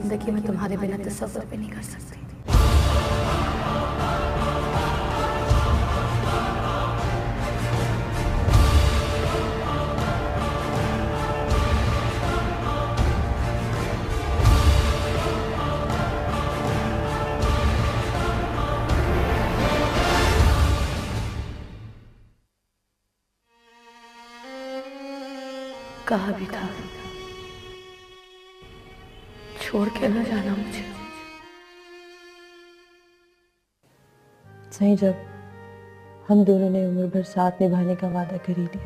जिंदगी में तुम्हारे बिना तसव्वुर भी नहीं कर सकती। कहा भी था छोड़ के ना जाना मुझे। सही, जब हम दोनों ने उम्र भर साथ निभाने का वादा कर ही लिया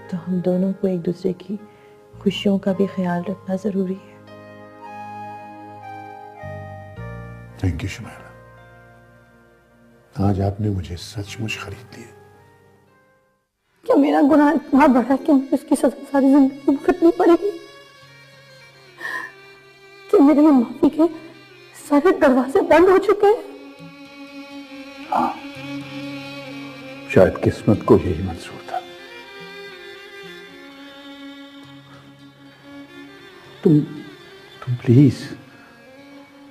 तो हम दोनों को एक दूसरे की खुशियों का भी ख्याल रखना जरूरी है। थैंक यू शुमैला, आज आपने मुझे सचमुच खरीद लिया। क्या मेरा गुनाह इतना बड़ा है कि मुझे उसकी सजा सारी जिंदगी भुगतनी पड़ेगी? कि मेरे लिए माफी के सारे दरवाजे बंद हो चुके हैं? हाँ, शायद किस्मत को यही मंजूर था। तुम प्लीज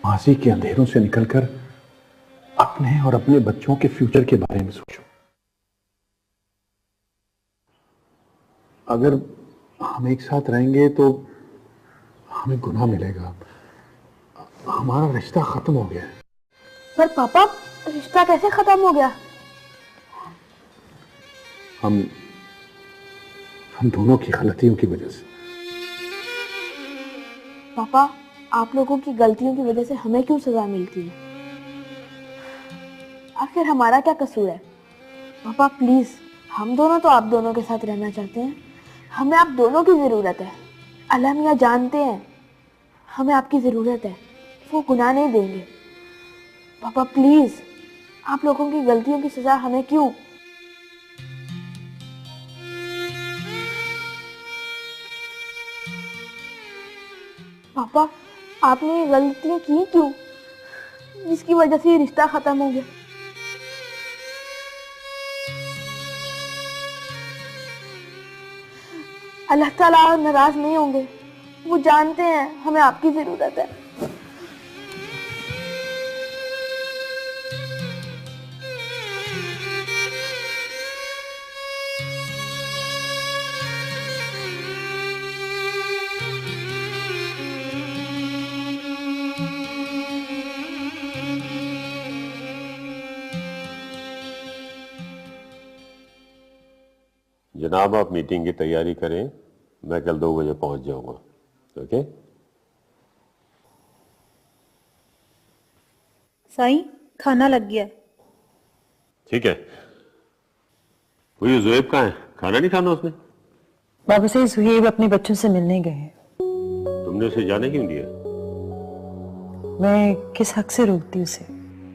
माजी के अंधेरों से निकलकर अपने और अपने बच्चों के फ्यूचर के बारे में सोचो। अगर हम एक साथ रहेंगे तो हमें गुनाह मिलेगा। हमारा रिश्ता खत्म हो गया है। पर पापा, रिश्ता कैसे खत्म हो गया? हम दोनों की गलतियों की वजह से। पापा, आप लोगों की गलतियों की वजह से हमें क्यों सजा मिलती है? आखिर हमारा क्या कसूर है? पापा प्लीज, हम दोनों तो आप दोनों के साथ रहना चाहते हैं। हमें आप दोनों की जरूरत है। अल्लाह मियां जानते हैं हमें आपकी जरूरत है, वो गुनाह नहीं देंगे। पापा प्लीज, आप लोगों की गलतियों की सजा हमें क्यों? पापा, आपने ये गलतियां की क्यों जिसकी वजह से ये रिश्ता खत्म हो गया? अल्लाह ताला नाराज नहीं होंगे, वो जानते हैं हमें आपकी जरूरत है। जनाब, आप मीटिंग की तैयारी करें, मैं कल 2 बजे पहुंच जाऊंगा। ओके साईं, खाना लग गया। ठीक है। वो ये ज़ुहैब कहाँ है? खाना नहीं खाना उसने? बाबा से ज़ुहैब अपने बच्चों से मिलने गए हैं। तुमने उसे जाने क्यों दिया? मैं किस हक से रोकती उसे?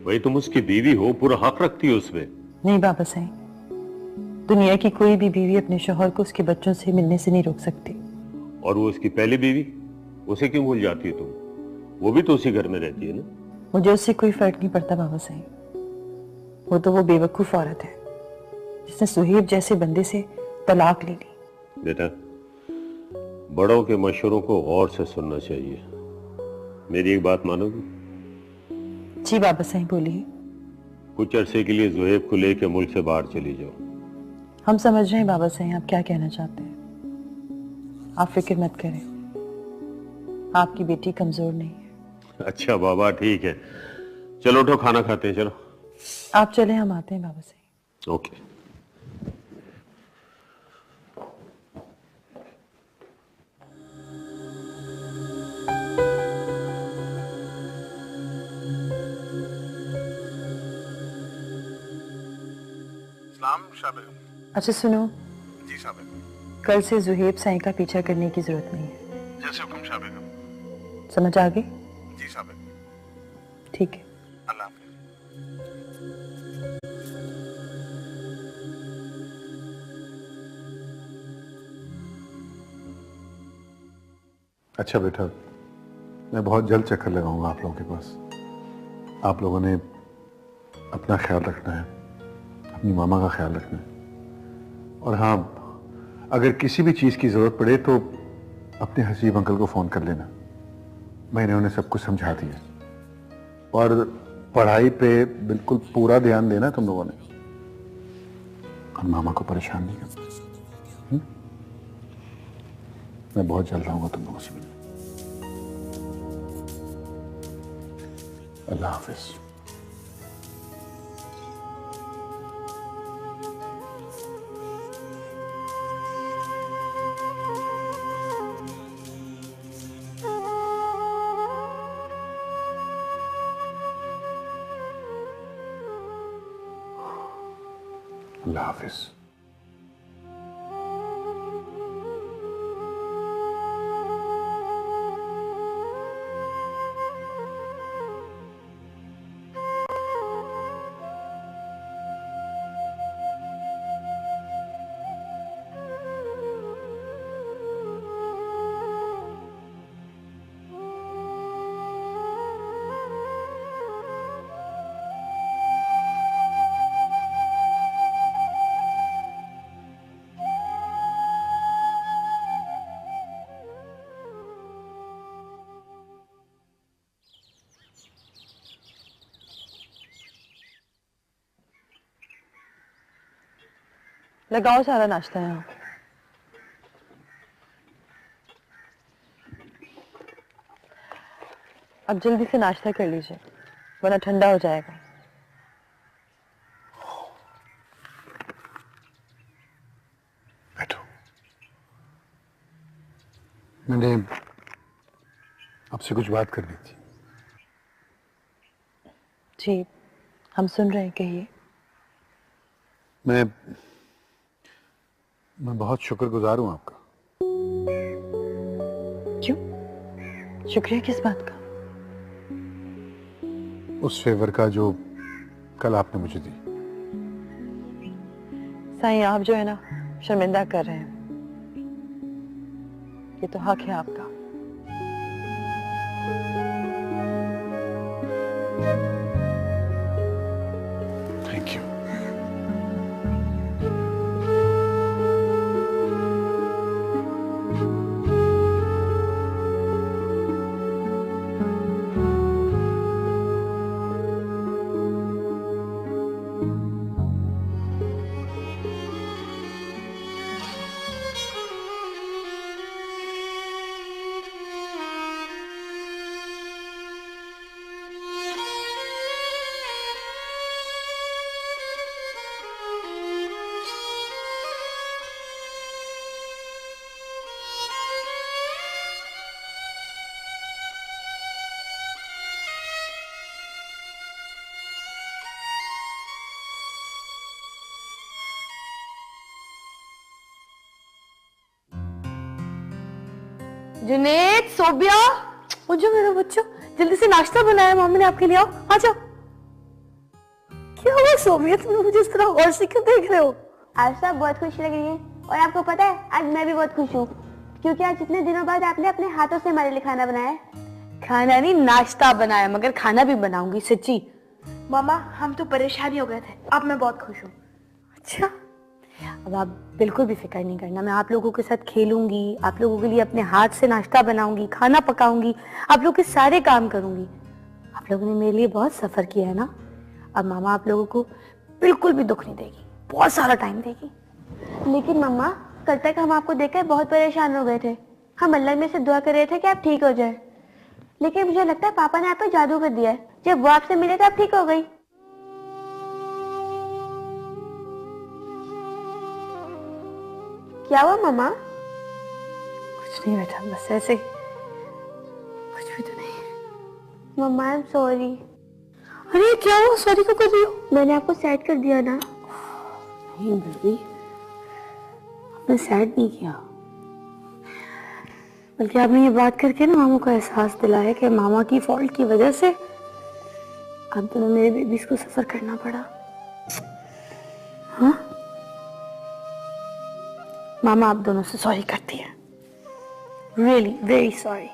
भाई तुम उसकी बीवी हो, पूरा हक रखती हो उसमें। नहीं बाबा साईं, दुनिया की कोई भी बीवी अपने शौहर को उसके बच्चों से मिलने से नहीं रोक सकती। और वो उसकी पहली बीवी, उसे क्यों भूल जाती है तुम? वो भी तो उसी घर में रहती है ना। मुझे उससे कोई फर्क नहीं पड़ता बाबा साईं। वो तो वो बेवकूफ औरत है जिसने सुहेब जैसे बंदे से तलाक ले ली। बेटा, बड़ों के मशवरों को गौर से सुनना चाहिए। मेरी एक बात मानोगी? जी बाबा साईं बोलिए। कुछ अरसे के लिए ज़ुहैब को लेकर मुल्क से बाहर चली जाओ। हम समझ रहे हैं बाबा साईं आप क्या कहना चाहते हैं। आप फिक्र मत करें, आपकी बेटी कमजोर नहीं है। अच्छा बाबा, ठीक है, चलो उठो, खाना खाते हैं। चलो आप चले, हम आते हैं बाबा साईं। ओके। अच्छा सुनो जी साहब, कल से ज़ुहैब साईं का पीछा करने की जरूरत नहीं है। जैसे हुक्म शाह बेगम। समझ आ गई? जी साहब, ठीक है। अल्लाह हाफ़िज़। अच्छा बेटा, मैं बहुत जल्द चक्कर लगाऊंगा आप लोगों के पास। आप लोगों ने अपना ख्याल रखना है, अपनी मामा का ख्याल रखना है। और हाँ, अगर किसी भी चीज़ की ज़रूरत पड़े तो अपने हसीब अंकल को फ़ोन कर लेना। मैंने उन्हें सब कुछ समझा दिया और पढ़ाई पे बिल्कुल पूरा ध्यान देना तुम लोगों ने, और मामा को परेशान नहीं करना। मैं बहुत जल्द आऊंगा तुम लोगों से मिलने। अल्लाह हाफिज। अल्लाह हाफिज। लगाओ सारा नाश्ता यहाँ। अब जल्दी से नाश्ता कर लीजिए वरना ठंडा हो जाएगा। बैठो। मैंने आपसे कुछ बात करनी थी। जी हम सुन रहे हैं, कहिए। मैं बहुत शुक्रगुजार हूं आपका। क्यों? शुक्रिया किस बात का? उस फेवर का जो कल आपने मुझे दी। साईं आप जो है ना शर्मिंदा कर रहे हैं, ये तो हक है आपका। Thank you. जुनेद, सोबिया, उठो मेरे बच्चों, जल्दी से नाश्ता बनाया मम्मी ने आपके लिए। आओ, आ जाओ। क्या हुआ सोबिया, तुम मुझे इस तरह गौर से क्यों देख रहे हो? आज सब बहुत खुश लग रही है और आपको पता है आज मैं भी बहुत खुश हूँ क्योंकि आज इतने दिनों बाद आपने अपने हाथों से हमारे लिए खाना बनाया है। खाना नहीं, नाश्ता बनाया, मगर खाना भी बनाऊंगी सच्ची। मामा हम तो परेशान ही हो गए थे, अब मैं बहुत खुश हूँ। अच्छा, अब आप बिल्कुल भी फिक्र नहीं करना, मैं आप लोगों के साथ खेलूंगी, आप लोगों के लिए अपने हाथ से नाश्ता बनाऊंगी, खाना पकाऊंगी, आप लोगों के सारे काम करूंगी। आप लोगों ने मेरे लिए बहुत सफर किया है ना, अब मामा आप लोगों को बिल्कुल भी दुख नहीं देगी, बहुत सारा टाइम देगी। लेकिन मम्मा कल तक हम आपको देखकर बहुत परेशान हो गए थे, हम अल्लाह में से दुआ कर रहे थे कि आप ठीक हो जाए, लेकिन मुझे लगता है पापा ने आप पे जादू कर दिया है। जब वो आपसे मिले तो आप ठीक हो गई। क्या हुआ मम्मा? कुछ नहीं बेटा, बस ऐसे, कुछ भी तो नहीं। मम्मा आई एम सॉरी। अरे क्या हुआ, सॉरी क्यों कर रही हो? मैंने आपको सेट कर दिया ना। नहीं बेबी, आपने सैड नहीं किया, बल्कि आपने ये बात करके ना मामू को एहसास दिलाया कि मामा की फॉल्ट की वजह से आप दोनों मेरे बेबीज को सफर करना पड़ा। हाँ, मामा आप दोनों से सॉरी करती है, रियली वेरी सॉरी।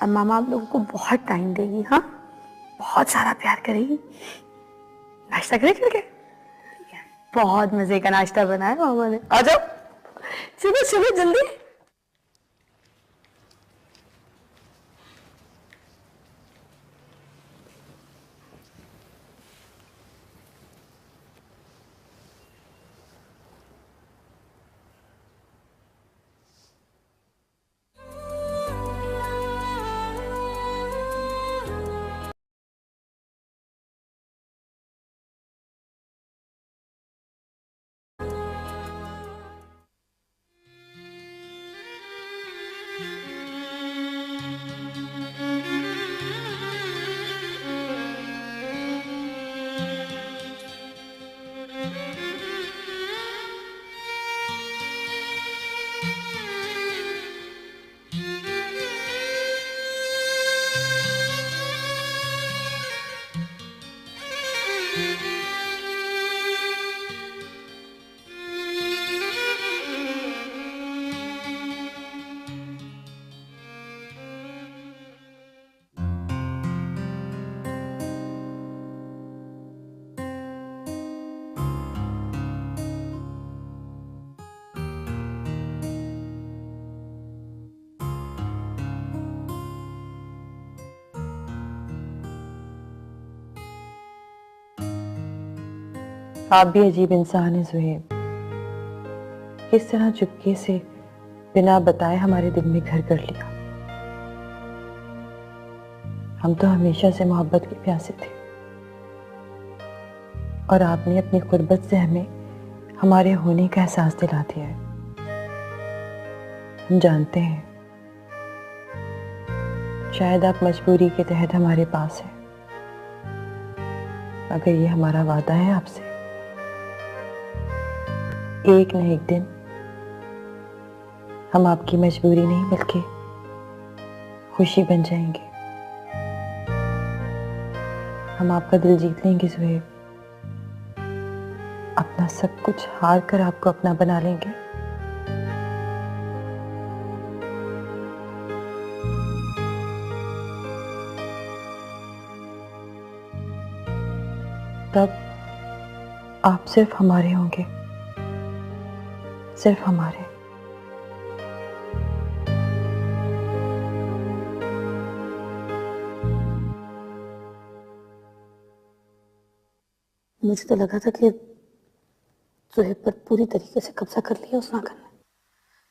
अब मामा आप लोगों को बहुत टाइम देगी, हाँ, बहुत सारा प्यार करेगी। नाश्ता करें करके, बहुत मजे का नाश्ता बनाया मामा ने। आ जाओ, चलो चलो जल्दी। आप भी अजीब इंसान हैं ज़ुहैब। किस तरह चुपके से बिना बताए हमारे दिल में घर कर लिया। हम तो हमेशा से मोहब्बत के प्यासे थे और आपने अपनी गुर्बत से हमें हमारे होने का एहसास दिला दिया है। हम जानते हैं शायद आप मजबूरी के तहत हमारे पास हैं, मगर ये हमारा वादा है आपसे, एक न एक दिन हम आपकी मजबूरी नहीं बल्कि खुशी बन जाएंगे। हम आपका दिल जीत लेंगे ज़ुहैब, अपना सब कुछ हार कर आपको अपना बना लेंगे। तब आप सिर्फ हमारे होंगे, सिर्फ हमारे। मुझे तो लगा था कि ज़ुहैब पर पूरी तरीके से कब्जा कर लिया उस नागन ने।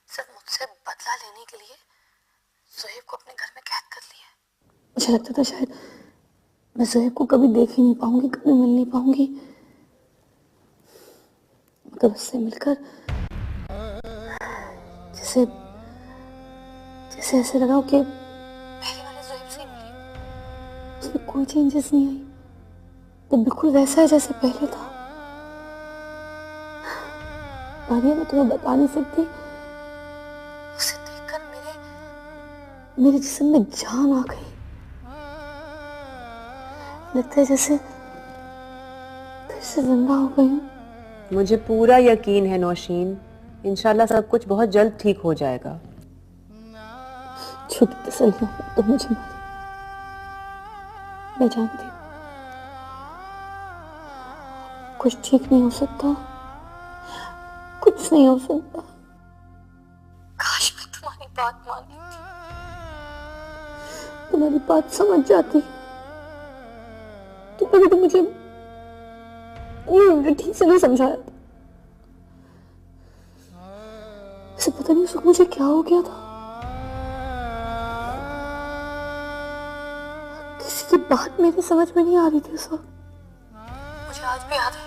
सिर्फ मुझसे बदला लेने के लिए ज़ुहैब को अपने घर में कैद कर लिया। मुझे लगता था शायद मैं ज़ुहैब को कभी देख ही नहीं पाऊंगी, कभी मिल नहीं पाऊंगी, मगर उससे मिलकर जैसे जैसे ऐसे लगा कि पहले वाले ज़ुहैब से ही मिली। उसमें कोई चेंजेस नहीं आई, तो बिल्कुल वैसा है जैसे पहले था। मारिया, मैं तुम्हें बता नहीं सकती, उसे देखकर मेरे जिस्म में जान आ गई। लगता है जैसे फिर से जिंदा हो गई हूँ। मुझे पूरा यकीन है नौशीन, इंशाल्लाह सब कुछ बहुत जल्द ठीक हो जाएगा। छुप तसल्ली हो तो मुझे मारी, मैं जानती हूँ कुछ ठीक नहीं हो सकता, कुछ नहीं हो सकता। काश मैं तुम्हारी बात मान लेती, तुम्हारी बात समझ जाती, तुमने तो मुझे ठीक से नहीं समझाया था। ऐसे पता नहीं उसको मुझे क्या हो गया था। किसी की बात मेरे समझ में नहीं आ रही थी उस वक्त। मुझे आज भी याद है,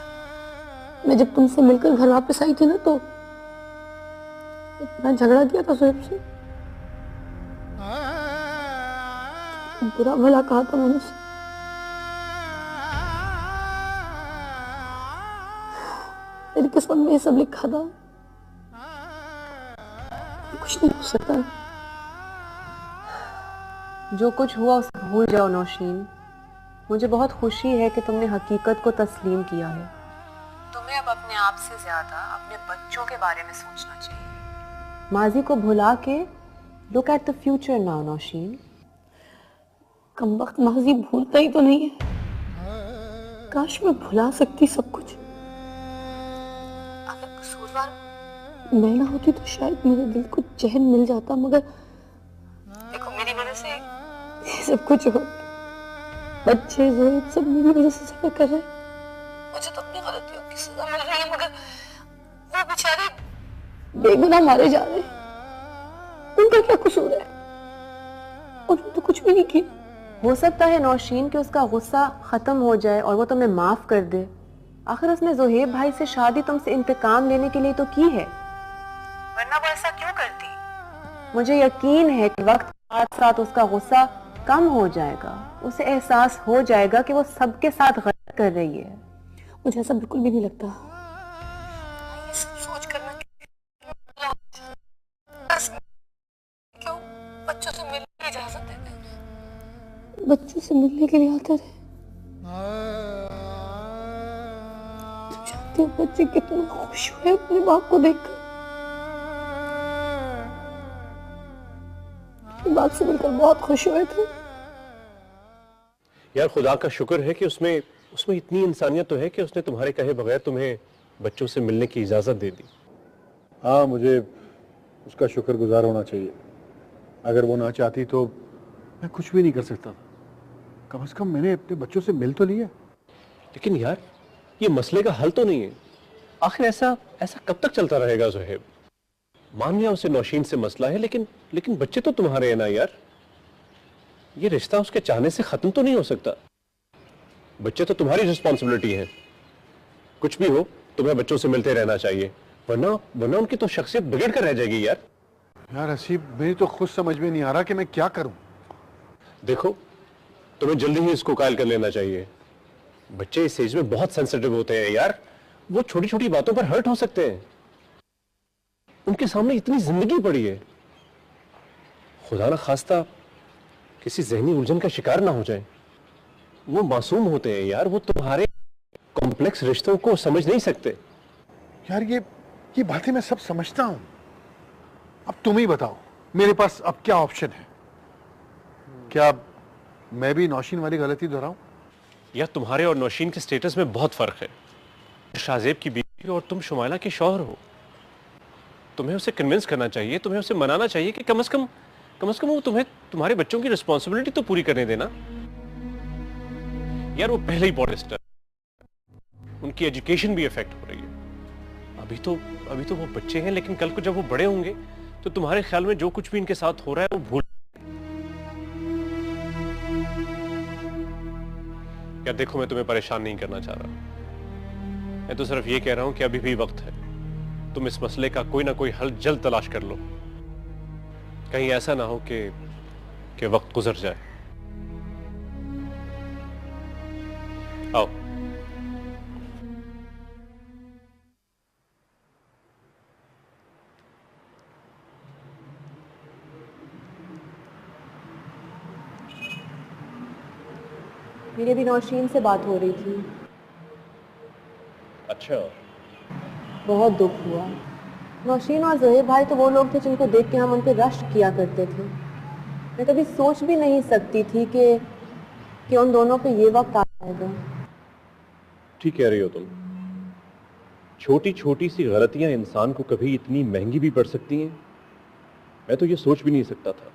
मैं जब तुमसे मिलकर घर वापस आई थी ना, तो इतना झगड़ा किया था ज़ुहैब से, बुरा भला कहा था मैंने उसे। मेरी किस्मत में ये सब लिखा था, कुछ नहीं हो सकता। जो कुछ हुआ उसे भूल जाओ नौशीन। मुझे बहुत खुशी है कि तुमने हकीकत को तस्लीम किया है। तुम्हें अब अपने आप से ज्यादा अपने बच्चों के बारे में सोचना चाहिए। माजी को भुला के look at the future now Nausheen. कमबख्त माजी भूलता ही तो नहीं है। काश मैं भुला सकती सब कुछ। अगर कसूरवार मैं ना होती तो शायद मेरे दिल को चैन मिल जाता, मगर देखो मेरी वजह से ये सब कुछ हो। बच्चे ज़ुहैब सब मेरी वजह से झगड़ा कर रहे हैं। मुझे तो अपनी गलतियों की सजा मिल रही है, मगर वो बेचारे बेगुनाह मारे जा रहे हैं। उनका क्या कसूर है? उन्होंने तो कुछ भी नहीं किया। हो सकता है नौशीन कि उसका गुस्सा खत्म हो जाए और वो तुम्हें माफ कर दे। आखिर उसने ज़ुहैब भाई से शादी तुमसे इंतकाम लेने के लिए तो की है, वरना वो ऐसा क्यों करती? मुझे यकीन है कि वक्त के साथ साथ उसका गुस्सा कम हो जाएगा। उसे एहसास हो जाएगा कि वो सबके साथ गलत कर रही है। मुझे ऐसा बिल्कुल भी नहीं लगता। ये सब सोच कर मैं क्यों बच्चों से मिलने की इजाजत देते हैं? बच्चों से मिलने के लिए आते रहे। तुम जानते हो बच्चे कितने खुश हुए अपने बाप को देखकर। बाप से मिलकर बहुत खुश हुए थे। यार खुदा का शुक्र है कि उसमें इतनी इंसानियत तो है कि उसने तुम्हारे कहे बगैर तुम्हें बच्चों से मिलने की इजाजत दे दी। हाँ, मुझे उसका शुक्रगुजार होना चाहिए। अगर वो ना चाहती तो मैं कुछ भी नहीं कर सकता था। कम से कम मैंने अपने बच्चों से मिल तो लिया। लेकिन यार ये मसले का हल तो नहीं है। आखिर ऐसा कब तक चलता रहेगा ज़ुहैब? मान लिया उसे नौशीन से मसला है, लेकिन बच्चे तो तुम्हारे हैं ना यार। ये रिश्ता उसके चाहने से खत्म तो नहीं हो सकता। बच्चे तो तुम्हारी रिस्पॉन्सिबिलिटी है। कुछ भी हो तुम्हें बच्चों से मिलते रहना चाहिए, वरना उनकी तो शख्सियत बिगड़ कर रह जाएगी यार। यार हसीब, मेरी तो खुद समझ में नहीं आ रहा कि मैं क्या करूं। देखो, तुम्हें जल्दी ही इसको कायल कर लेना चाहिए। बच्चे इस एज में बहुत सेंसिटिव होते हैं यार। वो छोटी छोटी बातों पर हर्ट हो सकते हैं। उनके सामने इतनी जिंदगी पड़ी है। खुदा ना खास्ता किसी जहनी उलझन का शिकार ना हो जाए। वो मासूम होते हैं यार, वो तुम्हारे कॉम्प्लेक्स रिश्तों को समझ नहीं सकते। यार ये बातें मैं सब समझता हूं। अब तुम ही बताओ, मेरे पास अब क्या ऑप्शन है? क्या मैं भी नौशीन वाली गलती दोहराऊं? यार तुम्हारे और नौशीन के स्टेटस में बहुत फर्क है। शाहजेब की बीवी और तुम शुमाइला के शौहर हो। तुम्हें उसे कन्विंस करना चाहिए, तुम्हें उसे मनाना चाहिए कि कम से कम वो तुम्हें तुम्हारे बच्चों की रिस्पॉन्सिबिलिटी तो पूरी करने देना। यार वो पहले ही पॉलिस्टर, उनकी एजुकेशन भी इफेक्ट हो रही है। अभी तो वो बच्चे हैं, लेकिन कल को जब वो बड़े होंगे तो तुम्हारे ख्याल में जो कुछ भी इनके साथ हो रहा है वो भूल। यार देखो, मैं तुम्हें परेशान नहीं करना चाह रहा। मैं तो सिर्फ ये कह रहा हूं कि अभी भी वक्त है। तुम इस मसले का कोई ना कोई हल जल्द तलाश कर लो। कहीं ऐसा ना हो कि वक्त गुजर जाए। आओ। मेरी अभी नौशीन से बात हो रही थी। अच्छा, बहुत दुख हुआ। नौशीन और ज़ोहेब भाई तो वो लोग थे जिनको देख के हम उनके रश्क किया करते थे। मैं कभी सोच भी नहीं सकती थी कि उन दोनों पे ये वक्त आएगा। ठीक कह रही हो तुम। छोटी छोटी सी गलतियां इंसान को कभी इतनी महंगी भी पड़ सकती हैं। मैं तो ये सोच भी नहीं सकता था।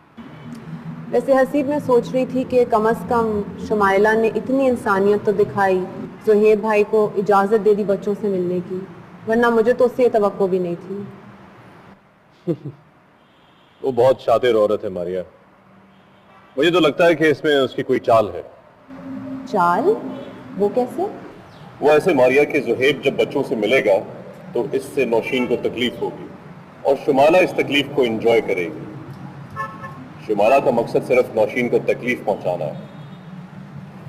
वैसे हसीब मैं सोच रही थी कि कम से कम शुमाइला ने इतनी इंसानियत तो दिखाई, ज़ोहेब भाई को इजाज़त दे दी बच्चों से मिलने की, वरना मुझे तो उससे तवक्को भी नहीं थी। वो बहुत शातिर औरत है मारिया। मुझे तो लगता है कि इसमें उसकी कोई चाल है। चाल? वो कैसे? वो ऐसे मारिया कि ज़ुहैब जब बच्चों से मिलेगा तो इससे नौशीन को तकलीफ होगी और शुमाइला इस तकलीफ को एंजॉय करेगी। शुमाइला का मकसद सिर्फ नौशीन को तकलीफ पहुंचाना है,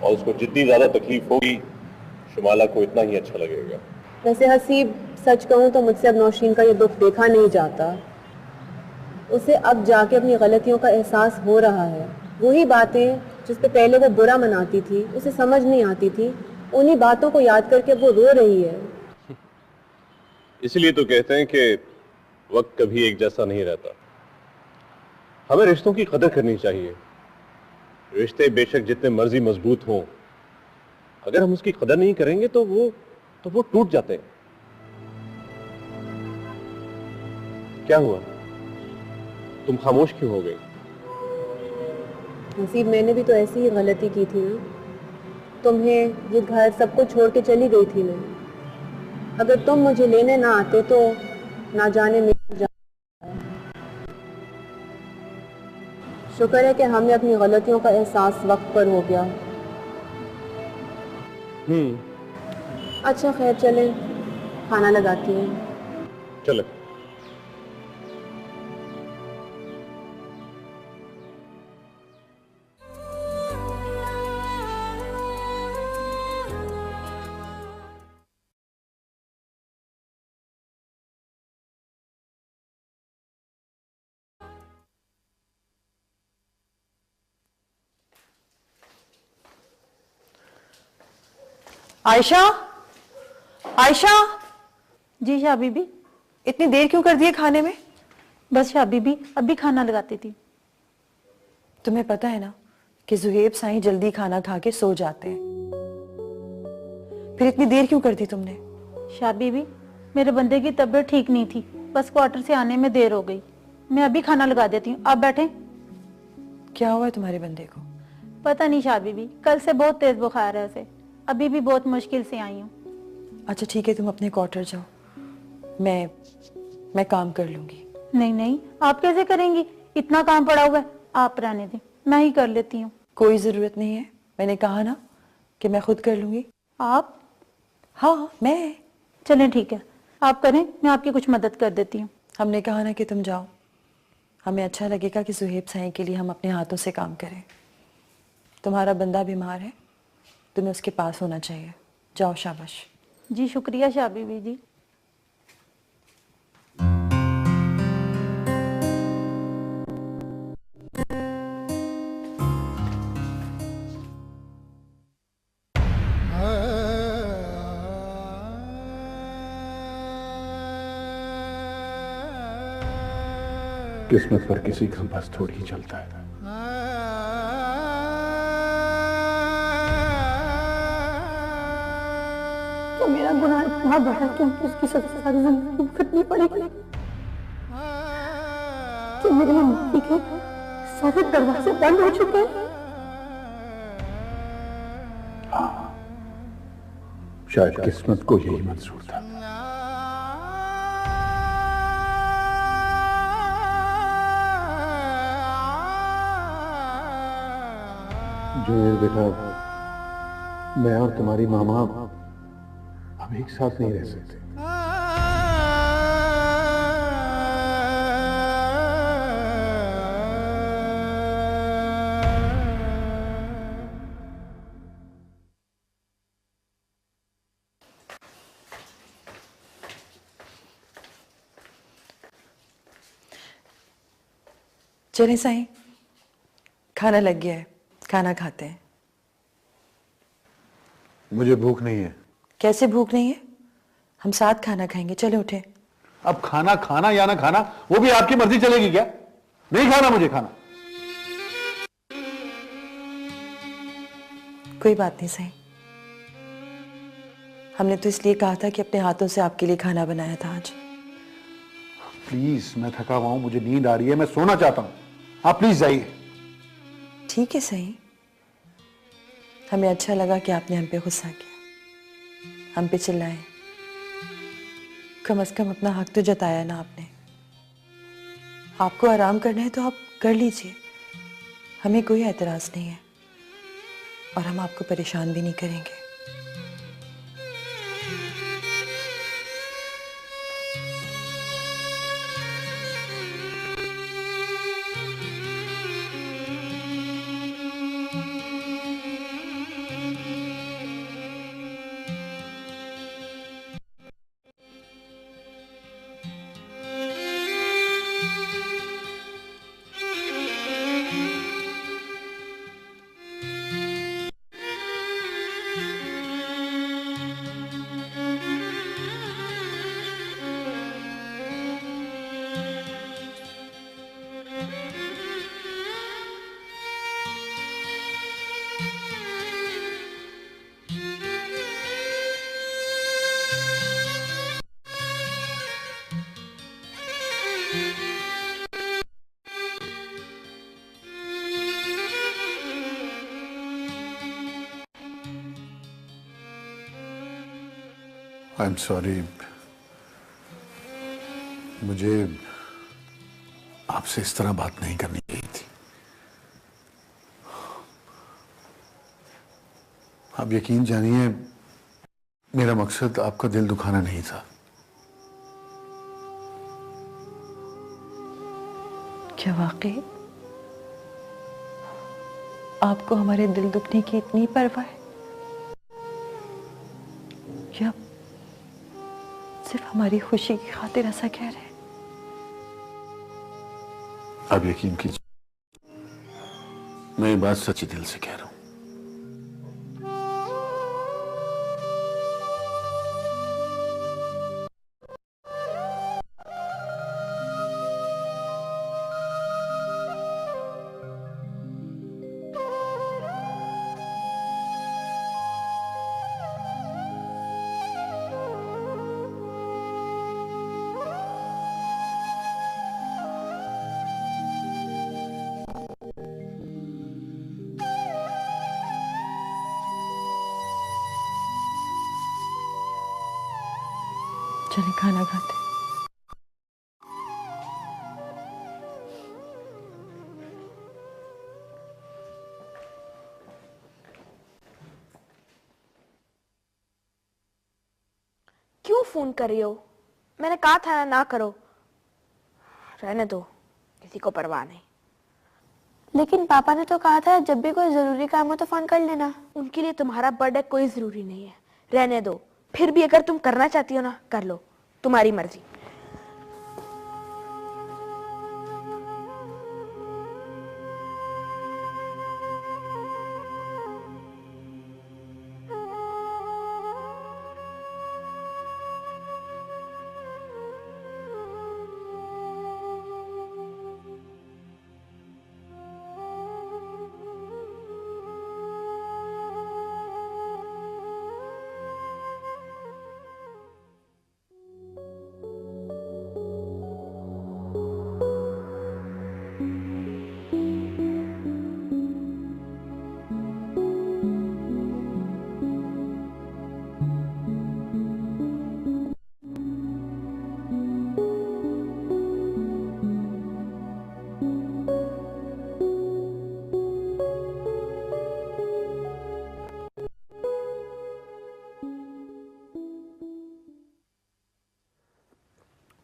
और उसको जितनी ज्यादा तकलीफ होगी शुमाइला को इतना ही अच्छा लगेगा। वैसे हसीब सच कहूँ तो मुझसे अब नौशीन का ये दुख देखा नहीं जाता। उसे अब जाके अपनी गलतियों का एहसास हो रहा है। वही बातें जिस पे पहले वो बुरा मनाती थी, उसे समझ नहीं आती थी, उन्हीं बातों को याद करके वो रो रही है। इसलिए तो कहते हैं कि वक्त कभी एक जैसा नहीं रहता। हमें रिश्तों की कदर करनी चाहिए। रिश्ते बेशक जितने मर्जी मजबूत हों, अगर हम उसकी कदर नहीं करेंगे तो वो टूट जाते हैं। क्या हुआ, तुम खामोश क्यों हो गई? नसीब, मैंने भी तो ऐसी ही गलती की थी ना। तुम्हें ये घर सब कुछ छोड़ के चली गई थी मैं। अगर तुम मुझे लेने ना आते तो ना जाने मेरा शुक्र है कि हमें अपनी गलतियों का एहसास वक्त पर हो गया। अच्छा खैर, चलें खाना लगाती हूँ। चलो। आयशा, आयशा, जी शाह बीबी। इतनी देर क्यों कर दी है खाने में? बस शाह बीबी, अभी खाना लगाती थी। तुम्हें पता है ना कि ज़ुहैब साईं जल्दी खाना खा के सो जाते हैं, फिर इतनी देर क्यों कर दी तुमने? शाह बीबी, मेरे बंदे की तबीयत ठीक नहीं थी, बस क्वार्टर से आने में देर हो गई। मैं अभी खाना लगा देती हूँ, आप बैठे। क्या हुआ है तुम्हारे बंदे को? पता नहीं शाह बीबी, कल से बहुत तेज बुखार है उसे। अभी भी बहुत मुश्किल से आई हूँ। अच्छा ठीक है, तुम अपने क्वार्टर जाओ, मैं काम कर लूंगी। नहीं नहीं, आप कैसे करेंगी? इतना काम पड़ा हुआ है, आप रहने दें, मैं ही कर लेती हूँ। कोई जरूरत नहीं है, मैंने कहा ना कि मैं खुद कर लूंगी। आप? हाँ मैं। चलें ठीक है, आप करें, मैं आपकी कुछ मदद कर देती हूँ। हमने कहा ना कि तुम जाओ, हमें अच्छा लगेगा कि सुहेब साईं के लिए हम अपने हाथों से काम करें। तुम्हारा बंदा बीमार है, तुम्हें उसके पास होना चाहिए। जाओ, शाबाश। जी शुक्रिया शाबीबी जी। किस्मत पर किसी का बस थोड़ी ही चलता है। तो मेरा गुनाह इतना बड़ा कि हमको उसकी सजा सारी जिंदगी भुगतनी पड़ेगी, कि मेरे माफी के सारे दरवाजे बंद हो चुके हैं। शायद किस्मत को यही मंजूर था। जोएर बेटा, मैं और तुम्हारी मामा अब एक साथ नहीं रह सकते। चले साईं, खाना लग गया है, खाना खाते हैं। मुझे भूख नहीं है। कैसे भूख नहीं है? हम साथ खाना खाएंगे, चले उठे। अब खाना खाना या ना खाना वो भी आपकी मर्जी चलेगी क्या? नहीं खाना मुझे खाना। कोई बात नहीं साईं, हमने तो इसलिए कहा था कि अपने हाथों से आपके लिए खाना बनाया था आज। प्लीज, मैं थका हुआ हूं, मुझे नींद आ रही है, मैं सोना चाहता हूं। आप प्लीज जाइए। ठीक है सही, हमें अच्छा लगा कि आपने हम पे गुस्सा किया, हम पे चिल्लाए। कम से कम अपना हक तो जताया ना आपने। आपको आराम करना है तो आप कर लीजिए, हमें कोई एतराज नहीं है, और हम आपको परेशान भी नहीं करेंगे। आई एम सॉरी, मुझे आपसे इस तरह बात नहीं करनी चाहिए थी। आप यकीन जानिए, मेरा मकसद आपका दिल दुखाना नहीं था। क्या वाकई आपको हमारे दिल दुखने की इतनी परवाह है? क्या सिर्फ हमारी खुशी की खातिर ऐसा कह रहे हैं? अब यकीन कीजिए, मैं ये बात सच्चे दिल से कह रहा हूं। चले खाना खाते। क्यों फोन कर रही हो? मैंने कहा था ना करो। रहने दो, किसी को परवाह नहीं। लेकिन पापा ने तो कहा था जब भी कोई जरूरी काम हो तो फोन कर लेना। उनके लिए तुम्हारा बर्थडे कोई जरूरी नहीं है। रहने दो। फिर भी अगर तुम करना चाहती हो ना, कर लो, तुम्हारी मर्जी।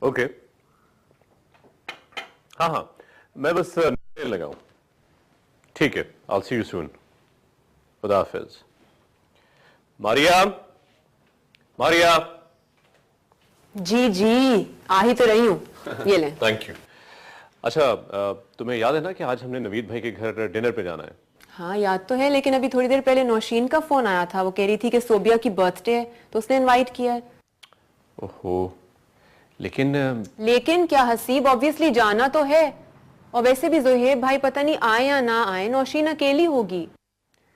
ओके हाँ हाँ, मैं बस लगाऊं। ठीक है, I'll see you soon. खुदा हाफिज। मारिया, मारिया। जी जी, आ ही तो रही हूँ। ये लें। Thank you. अच्छा, तुम्हें याद है ना कि आज हमने नवीद भाई के घर डिनर पे जाना है? हाँ याद तो है, लेकिन अभी थोड़ी देर पहले नौशीन का फोन आया था। वो कह रही थी कि सोबिया की बर्थडे है तो उसने इनवाइट किया है। ओहो, लेकिन क्या हसीब, ऑब्वियसली जाना तो है। और वैसे भी जोहेब भाई पता नहीं आए या ना आए, नौशीन अकेली होगी।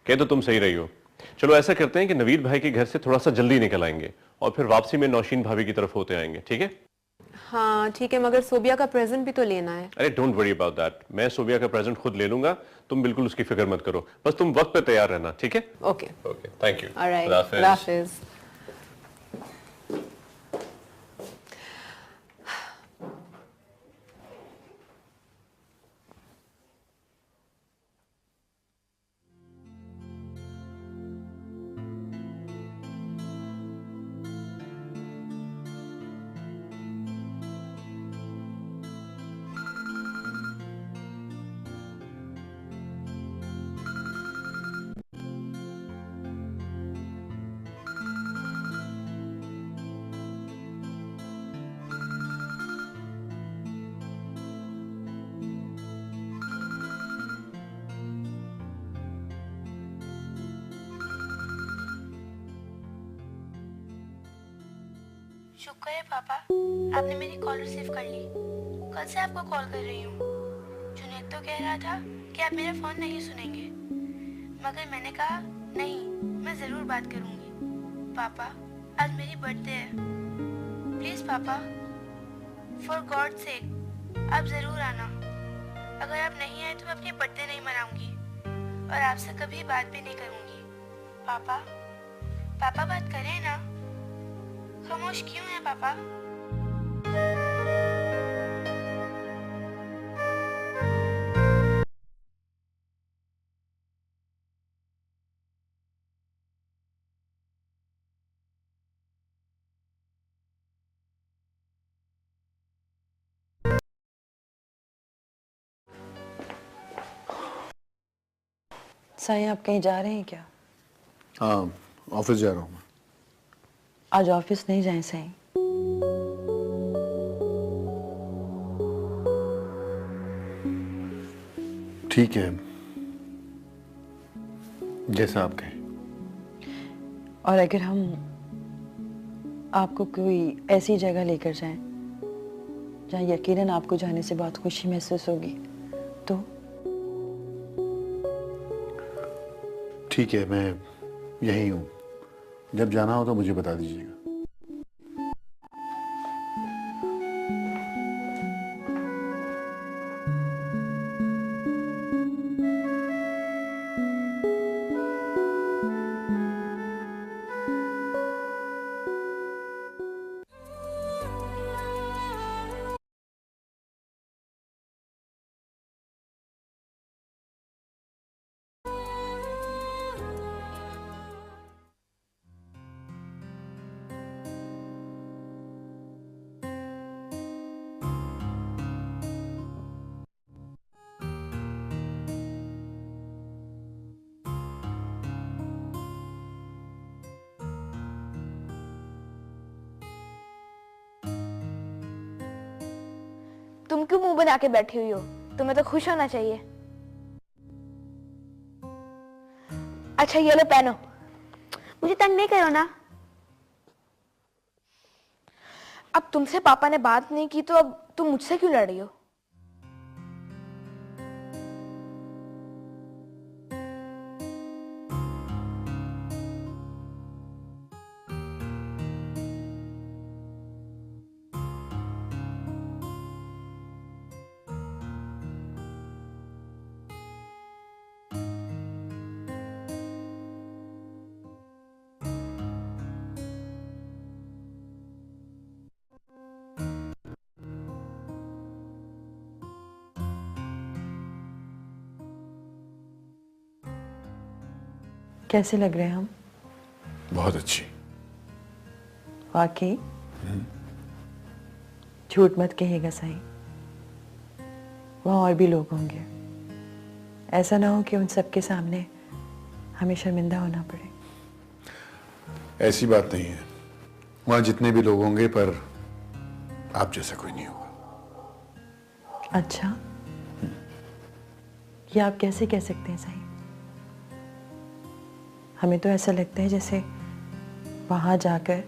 कह तो तुम सही रही हो। चलो ऐसा करते हैं कि नवीद भाई के घर से थोड़ा सा जल्दी निकल आएंगे और फिर वापसी में नौशीन भाभी की तरफ होते आएंगे, ठीक है? हाँ ठीक है, मगर सोबिया का प्रेजेंट भी तो लेना है। अरे डोंट वरी अबाउट दैट, मैं सोबिया का प्रेजेंट खुद ले लूंगा। तुम बिल्कुल उसकी फिक्र मत करो, बस तुम वक्त पे तैयार रहना, ठीक है? Okay okay, thank you. Alright, खुदा हाफिज। खुदा हाफिज। शुक्र है पापा, आपने मेरी कॉल रिसीव कर ली। कल से आपको कॉल कर रही हूँ। जुनैद तो कह रहा था कि आप मेरा फोन नहीं सुनेंगे, मगर मैंने कहा नहीं, मैं जरूर बात करूंगी। पापा, आज मेरी बर्थडे है। प्लीज पापा, फॉर गॉड सेक आप जरूर आना। अगर आप नहीं आए तो मैं अपनी बर्थडे नहीं मनाऊंगी और आपसे कभी बात भी नहीं करूंगी। पापा, पापा बात करें ना। खामोश क्यों है पापा? साईं, आप कहीं जा रहे हैं क्या? हाँ, ऑफिस जा रहा हूँ मैं। आज ऑफिस नहीं जाएं साईं। ठीक है, जैसा आप कहें। और अगर हम आपको कोई ऐसी जगह लेकर जाएं जहाँ यकीनन आपको जाने से बहुत खुशी महसूस होगी तो? ठीक है, मैं यहीं हूँ। जब जाना हो तो मुझे बता दीजिएगा। तुम क्यों मुंह बना के बैठी हुई हो? तुम्हें तो खुश होना चाहिए। अच्छा ये लो पहनो। मुझे तंग नहीं करो ना। अब तुमसे पापा ने बात नहीं की तो अब तुम मुझसे क्यों लड़ रही हो? कैसे लग रहे हैं हम? बहुत अच्छी। वाकई? झूठ मत कहिएगा सही। वहाँ और भी लोग होंगे, ऐसा ना हो कि उन सबके सामने हमें शर्मिंदा होना पड़े। ऐसी बात नहीं है, वहां जितने भी लोग होंगे पर आप जैसा कोई नहीं होगा। अच्छा, ये आप कैसे कह सकते हैं सही? हमें तो ऐसा लगता है जैसे वहां जाकर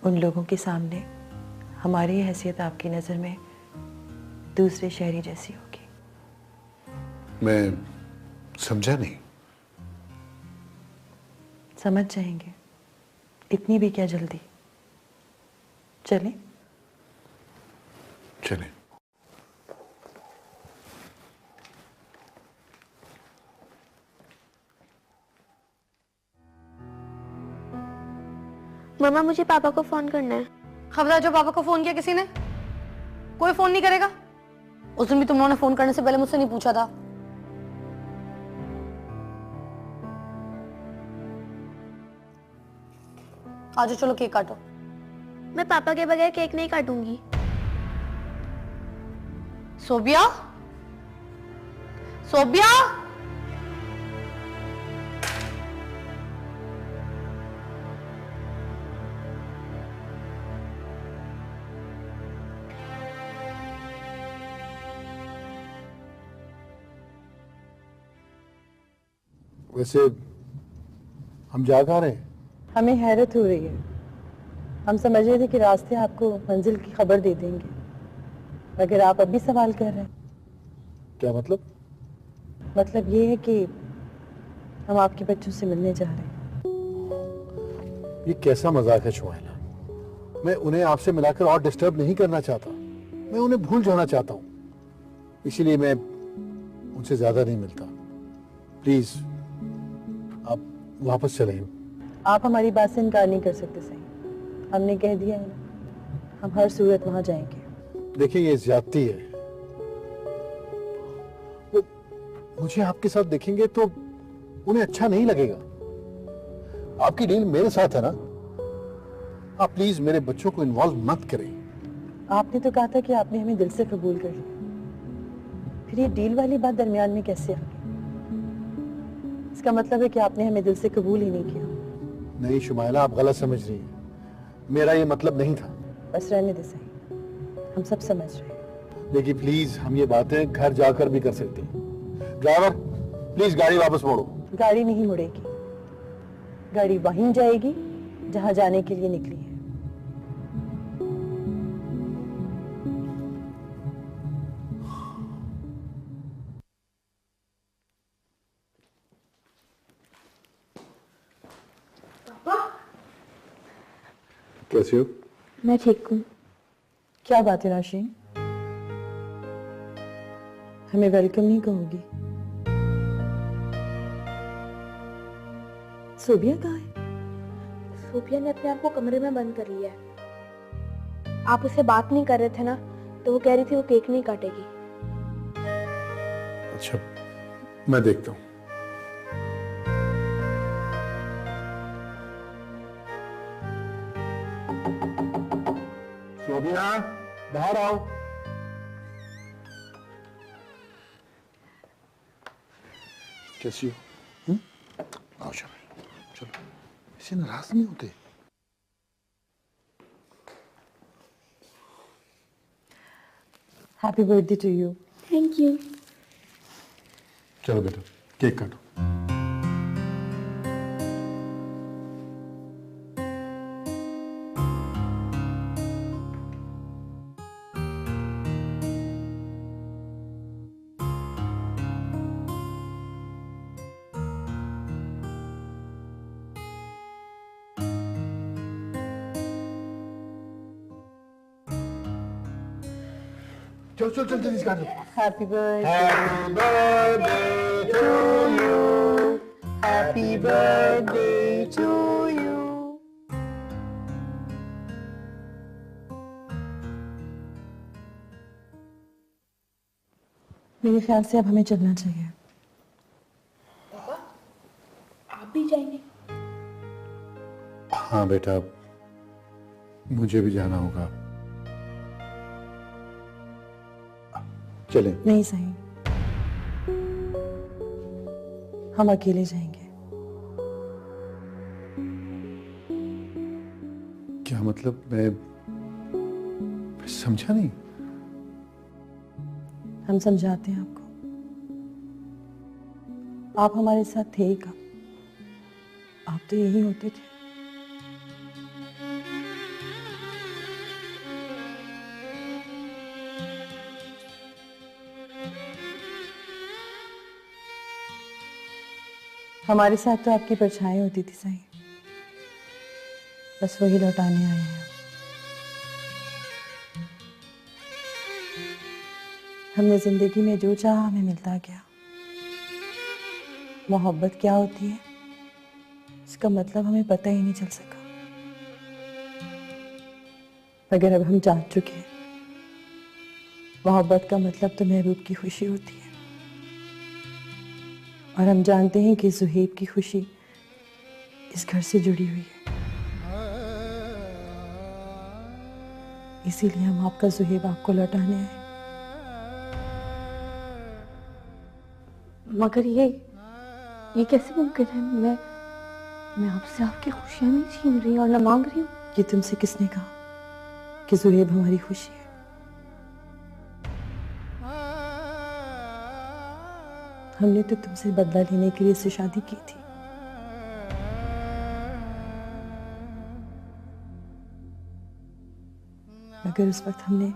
उन लोगों के सामने हमारी हैसियत आपकी नजर में दूसरे शहरी जैसी होगी। मैं समझा नहीं। समझ जाएंगे, इतनी भी क्या जल्दी। चलें? चलें। मम्मा मुझे पापा को फोन करना है। खबरदार, जो पापा को फोन किया किसी ने? कोई फोन नहीं करेगा। उस दिन भी तुम लोगों ने फोन करने से पहले मुझसे नहीं पूछा था। आ जाओ, चलो केक काटो। मैं पापा के बगैर केक नहीं काटूंगी। सोबिया, सोबिया, वैसे हम जा कहाँ रहे हैं? हमें हैरत हो रही है। हम समझ रहे थे कि रास्ते आपको मंजिल की खबर दे देंगे, मगर आप अभी सवाल कर रहे हैं। क्या मतलब? मतलब ये है कि हम आपके बच्चों से मिलने जा रहे हैं। ये कैसा मजाक है शुमाइला? मैं उन्हें आपसे मिलाकर और डिस्टर्ब नहीं करना चाहता। मैं उन्हें भूल जाना चाहता हूँ, इसीलिए मैं उनसे ज्यादा नहीं मिलता। प्लीज आप वापस चलें। आप हमारी बात से इनकार नहीं कर सकते सही। हमने कह दिया है ना, हम हर सूरत वहां जाएंगे। देखिए ये ज्यादती है। वो मुझे आपके साथ देखेंगे तो उन्हें अच्छा नहीं लगेगा। आपकी डील मेरे साथ है ना? आप प्लीज मेरे बच्चों को इन्वॉल्व मत करें। आपने तो कहा था कि आपने हमें दिल से कबूल कर लिया, फिर ये डील वाली बात दरमियान में कैसे आ गई? इसका मतलब है कि आपने हमें दिल से कबूल ही नहीं किया। नहीं शुमाइला, आप गलत समझ रही हैं। मेरा ये मतलब नहीं था। बस रहने दे सही, हम सब समझ रहे हैं। देखिए प्लीज, हम ये बातें घर जाकर भी कर सकते हैं। ड्राइवर प्लीज गाड़ी वापस मोड़ो। गाड़ी नहीं मुड़ेगी, गाड़ी वहीं जाएगी जहां जाने के लिए निकली है। कैसे हो? मैं ठीक हूँ। क्या बात है नाशीन, हमें वेलकम नहीं कहोगी? सोबिया कहाँ है? सोफिया ने अपने आप को कमरे में बंद कर लिया है। आप उससे बात नहीं कर रहे थे ना, तो वो कह रही थी वो केक नहीं काटेगी। अच्छा, मैं देखता हूँ। सोबिया, बाहर आओ। कैसी हो? आओ शामिल, चलो। ऐसे नाराज नहीं होते। Happy birthday to you. Thank you. चलो बेटा केक काटो। चल चल चल जल्दी से काट दो। Happy birthday to you, happy birthday to you. मेरे ख्याल से अब हमें चलना चाहिए। आप भी जाएंगे? हाँ बेटा, मुझे भी जाना होगा। चलें। नहीं सही, हम अकेले जाएंगे। क्या मतलब? मैं समझा नहीं। हम समझाते हैं आपको। आप हमारे साथ थे ही कब? आप तो यही होते थे। हमारे साथ तो आपकी परछाई होती थी सही, बस वही लौटाने आए हैं। हमने जिंदगी में जो चाहा हमें मिलता गया। मोहब्बत क्या होती है इसका मतलब हमें पता ही नहीं चल सका, मगर अब हम जान चुके हैं मोहब्बत का मतलब तो महबूब की खुशी होती है। और हम जानते हैं कि सुहेब की खुशी इस घर से जुड़ी हुई है, इसीलिए हम आपका सुहेब आपको लौटाने आए। मगर ये कैसे मुमकिन है? मैं आपसे आपकी खुशियां नहीं छीन रही और न मांग रही हूँ। ये तुमसे किसने कहा कि सुहेब हमारी खुशी है? हमने तो तुमसे बदला लेने के लिए इससे शादी की थी। मगर उस वक्त हमने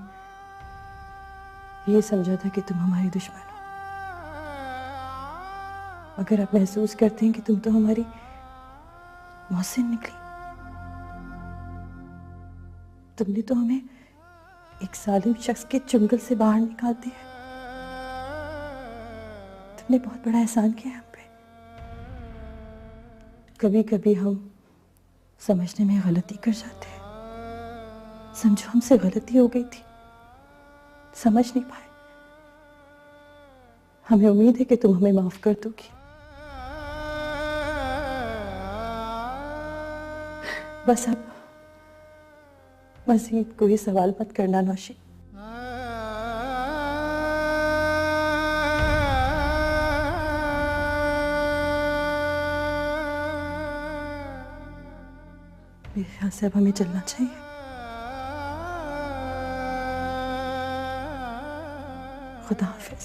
ये समझा था कि तुम हमारी दुश्मन हो, मगर अब महसूस करते हैं कि तुम तो हमारी मोहसिन निकली। तुमने तो हमें एक जालिम शख्स के चुंगल से बाहर निकाल दिया। तुमने बहुत बड़ा एहसान किया हम पे। कभी कभी हम समझने में गलती कर जाते हैं। समझो हमसे गलती हो गई थी, समझ नहीं पाए। हमें उम्मीद है कि तुम हमें माफ कर दोगी। बस अब मज़ीद कोई सवाल मत करना नौशी। मेरे ख्याल से अब हमें चलना चाहिए। खुदा हाफिज।